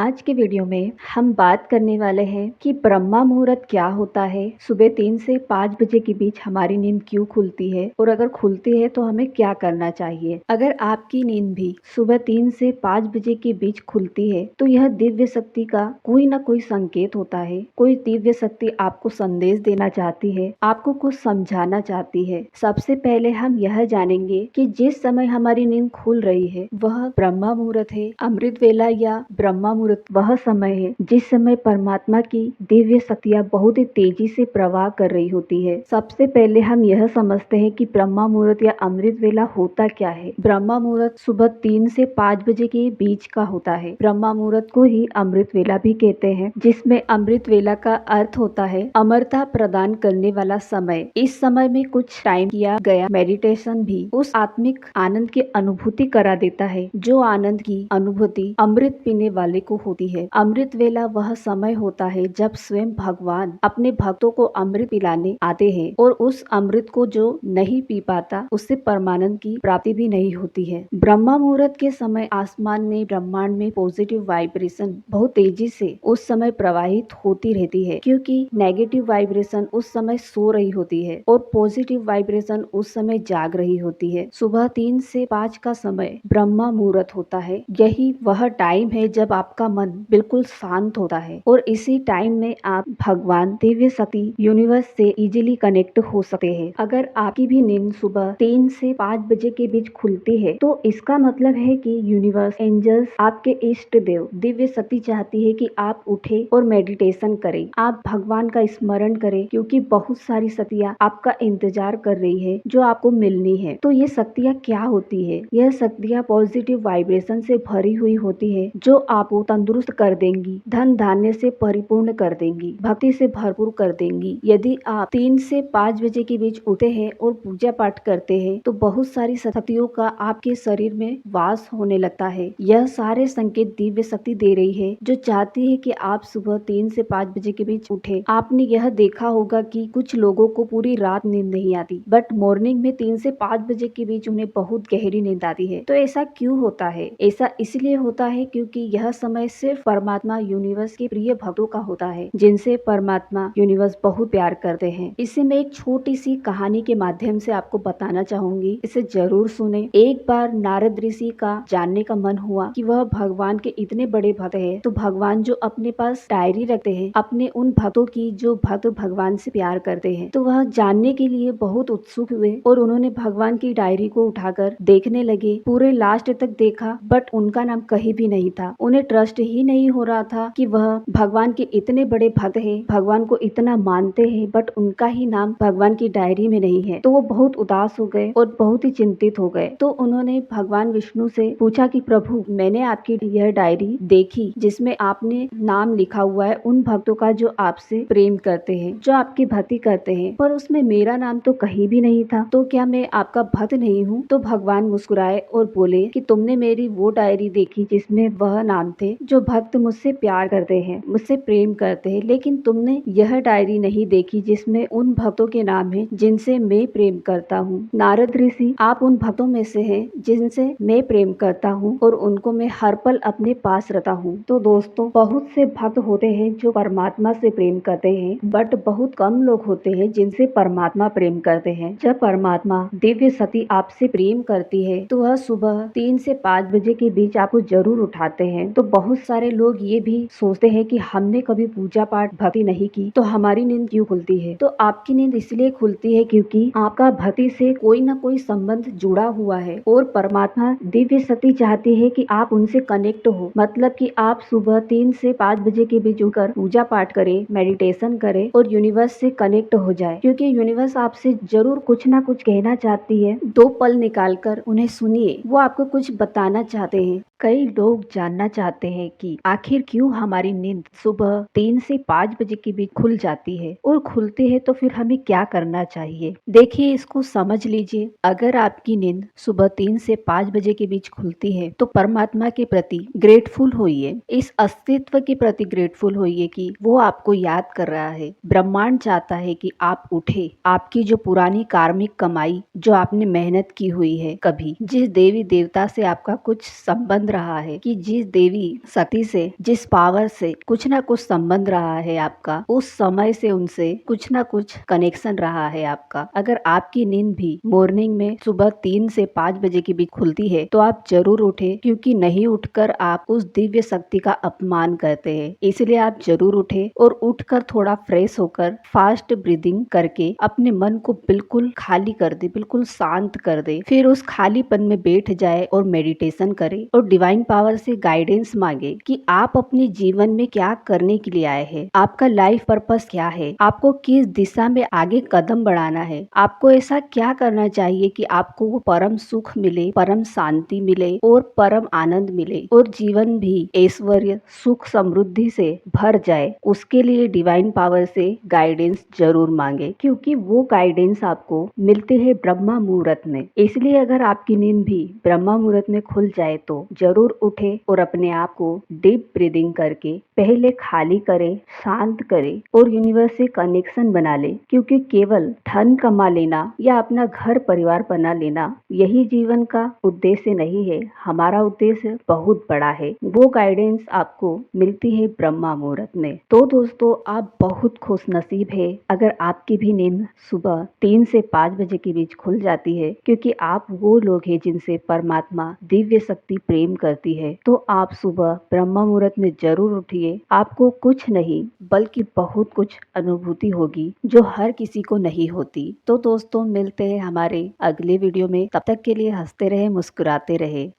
आज के वीडियो में हम बात करने वाले हैं कि ब्रह्मा मुहूर्त क्या होता है, सुबह 3 से 5 बजे के बीच हमारी नींद क्यों खुलती है और अगर खुलती है तो हमें क्या करना चाहिए। अगर आपकी नींद भी सुबह 3 से 5 बजे के बीच खुलती है तो यह दिव्य शक्ति का कोई ना कोई संकेत होता है। कोई दिव्य शक्ति आपको संदेश देना चाहती है, आपको कुछ समझाना चाहती है। सबसे पहले हम यह जानेंगे कि जिस समय हमारी नींद खुल रही है वह ब्रह्मा मुहूर्त है, अमृत वेला या ब्रह्मा मुहूर्त वह समय है जिस समय परमात्मा की दिव्य शक्तियाँ बहुत ही तेजी से प्रवाह कर रही होती है। सबसे पहले हम यह समझते हैं कि ब्रह्मा मुहूर्त या अमृत वेला होता क्या है। ब्रह्मा मुहूर्त सुबह 3 से 5 बजे के बीच का होता है। ब्रह्मा मुहूर्त को ही अमृत वेला भी कहते हैं, जिसमें अमृत वेला का अर्थ होता है अमरता प्रदान करने वाला समय। इस समय में कुछ टाइम किया गया मेडिटेशन भी उस आत्मिक आनंद की अनुभूति करा देता है जो आनंद की अनुभूति अमृत पीने वाले को होती है। अमृत वेला वह समय होता है जब स्वयं भगवान अपने भक्तों को अमृत पिलाने आते हैं और उस अमृत को जो नहीं पी पाता उससे परमानंद की प्राप्ति भी नहीं होती है। ब्रह्मा मुहूर्त के समय आसमान में ब्रह्मांड में पॉजिटिव वाइब्रेशन बहुत तेजी से उस समय प्रवाहित होती रहती है, क्योंकि नेगेटिव वाइब्रेशन उस समय सो रही होती है और पॉजिटिव वाइब्रेशन उस समय जाग रही होती है। सुबह 3 से 5 का समय ब्रह्मा मुहूर्त होता है। यही वह टाइम है जब आपका मन बिल्कुल शांत होता है और इसी टाइम में आप भगवान, दिव्य शक्ति, यूनिवर्स से इजीली कनेक्ट हो सकते हैं। अगर आपकी भी नींद सुबह 3 से 5 बजे के बीच खुलती है तो इसका मतलब है कि यूनिवर्स, एंजल्स, आपके इष्ट देव, दिव्य शक्ति चाहती है कि आप उठे और मेडिटेशन करें, आप भगवान का स्मरण करें, क्योंकि बहुत सारी शक्तियाँ आपका इंतजार कर रही है जो आपको मिलनी है। तो ये शक्तियाँ क्या होती है? यह शक्तियाँ पॉजिटिव वाइब्रेशन से भरी हुई होती है जो आपको तंदुरुस्त कर देंगी, धन धान्य से परिपूर्ण कर देंगी, भक्ति से भरपूर कर देंगी। यदि आप 3 से 5 बजे के बीच उठते हैं और पूजा पाठ करते हैं तो बहुत सारी शक्तियों का आपके शरीर में वास होने लगता है। यह सारे संकेत दिव्य शक्ति दे रही है जो चाहती है कि आप सुबह 3 से 5 बजे के बीच उठे। आपने यह देखा होगा कि कुछ लोगों को पूरी रात नींद नहीं आती, बट मॉर्निंग में 3 से 5 बजे के बीच उन्हें बहुत गहरी नींद आती है। तो ऐसा क्यों होता है? ऐसा इसलिए होता है क्योंकि यह समय सिर्फ परमात्मा, यूनिवर्स के प्रिय भक्तों का होता है जिनसे परमात्मा, यूनिवर्स बहुत प्यार करते हैं। इसे मैं एक छोटी सी कहानी के माध्यम से आपको बताना चाहूंगी, इसे जरूर सुने। एक बार नारद ऋषि का जानने का मन हुआ कि वह भगवान के इतने बड़े भक्त हैं, तो भगवान जो अपने पास डायरी रखते हैं अपने उन भक्तों की जो भक्त भगवान से प्यार करते हैं, तो वह जानने के लिए बहुत उत्सुक हुए और उन्होंने भगवान की डायरी को उठाकर देखने लगे। पूरे लास्ट तक देखा बट उनका नाम कहीं भी नहीं था। उन्हें ट्रस्ट ही नहीं हो रहा था कि वह भगवान के इतने बड़े भक्त हैं, भगवान को इतना मानते हैं, बट उनका ही नाम भगवान की डायरी में नहीं है। तो वो बहुत उदास हो गए और बहुत ही चिंतित हो गए। तो उन्होंने भगवान विष्णु से पूछा कि प्रभु, मैंने आपकी यह डायरी देखी जिसमें आपने नाम लिखा हुआ है उन भक्तों का जो आपसे प्रेम करते हैं, जो आपकी भक्ति करते हैं, पर उसमें मेरा नाम तो कहीं भी नहीं था, तो क्या मैं आपका भक्त नहीं हूँ? तो भगवान मुस्कुराए और बोले कि तुमने मेरी वो डायरी देखी जिसमें वह नाम थे जो भक्त मुझसे प्यार करते हैं, मुझसे प्रेम करते हैं, लेकिन तुमने यह डायरी नहीं देखी जिसमें उन भक्तों के नाम है जिनसे मैं प्रेम करता हूँ। नारद ऋषि, आप उन भक्तों में से हैं जिनसे मैं प्रेम करता हूँ और उनको मैं हर पल अपने पास रखता हूँ। तो दोस्तों, बहुत से भक्त होते हैं जो परमात्मा से प्रेम करते हैं, बट बहुत कम लोग होते हैं जिनसे परमात्मा प्रेम करते हैं। जब परमात्मा, दिव्य शक्ति आपसे प्रेम करती है तो वह सुबह 3 से 5 बजे के बीच आपको जरूर उठाते हैं। तो बहुत सारे लोग ये भी सोचते हैं कि हमने कभी पूजा पाठ, भक्ति नहीं की तो हमारी नींद क्यों खुलती है? तो आपकी नींद इसलिए खुलती है क्योंकि आपका भक्ति से कोई ना कोई संबंध जुड़ा हुआ है और परमात्मा, दिव्य शक्ति चाहती है कि आप उनसे कनेक्ट हो। मतलब कि आप सुबह 3 से 5 बजे के बीच उठकर पूजा पाठ करें, मेडिटेशन करें और यूनिवर्स से कनेक्ट हो जाए, क्योंकि यूनिवर्स आपसे जरूर कुछ ना कुछ कहना चाहती है। 2 पल निकालकर उन्हें सुनिए, वो आपको कुछ बताना चाहते हैं। कई लोग जानना चाहते हैं कि आखिर क्यों हमारी नींद सुबह 3 से 5 बजे के बीच खुल जाती है और खुलती है तो फिर हमें क्या करना चाहिए। देखिए, इसको समझ लीजिए। अगर आपकी नींद सुबह 3 से 5 बजे के बीच खुलती है तो परमात्मा के प्रति ग्रेटफुल होइए, इस अस्तित्व के प्रति ग्रेटफुल होइए कि वो आपको याद कर रहा है। ब्रह्मांड चाहता है कि आप उठे, आपकी जो पुरानी कार्मिक कमाई, जो आपने मेहनत की हुई है, कभी जिस देवी देवता से आपका कुछ संबंध संबंध रहा है कि जिस देवी शक्ति से, जिस पावर से कुछ ना कुछ संबंध रहा है आपका, उस समय से उनसे कुछ ना कुछ कनेक्शन रहा है आपका। अगर आपकी नींद भी मॉर्निंग में सुबह 3 से 5 बजे के बीच खुलती है तो आप जरूर उठे, क्योंकि नहीं उठकर आप उस दिव्य शक्ति का अपमान करते हैं। इसलिए आप जरूर उठे और उठकर थोड़ा फ्रेश होकर फास्ट ब्रीदिंग करके अपने मन को बिल्कुल खाली कर दे, बिल्कुल शांत कर दे। फिर उस खालीपन में बैठ जाए और मेडिटेशन करे और डिवाइन पावर से गाइडेंस मांगे कि आप अपने जीवन में क्या करने के लिए आए हैं, आपका लाइफ पर्पस क्या है, आपको किस दिशा में आगे कदम बढ़ाना है, आपको ऐसा क्या करना चाहिए कि आपको वो परम सुख मिले, परम शांति मिले और परम आनंद मिले और जीवन भी ऐश्वर्य सुख समृद्धि से भर जाए। उसके लिए डिवाइन पावर से गाइडेंस जरूर मांगे, क्योंकि वो गाइडेंस आपको मिलते हैं ब्रह्मा मुहूर्त में। इसलिए अगर आपकी नींद भी ब्रह्मा मुहूर्त में खुल जाए तो जरूर उठे और अपने आप को डीप ब्रीदिंग करके पहले खाली करे, शांत करे और यूनिवर्स से कनेक्शन बना ले, क्योंकि केवल धन कमा लेना या अपना घर परिवार बना लेना यही जीवन का उद्देश्य नहीं है। हमारा उद्देश्य बहुत बड़ा है। वो गाइडेंस आपको मिलती है ब्रह्मा मुहूर्त में। तो दोस्तों, आप बहुत खुश नसीब है अगर आपकी भी नींद सुबह 3 से 5 बजे के बीच खुल जाती है, क्योंकि आप वो लोग हैं जिनसे परमात्मा दिव्य शक्ति प्रेम करती है। तो आप सुबह ब्रह्मा मुहूर्त में जरूर उठिए। आपको कुछ नहीं बल्कि बहुत कुछ अनुभूति होगी जो हर किसी को नहीं होती। तो दोस्तों, मिलते हैं हमारे अगले वीडियो में। तब तक के लिए हंसते रहे, मुस्कुराते रहे।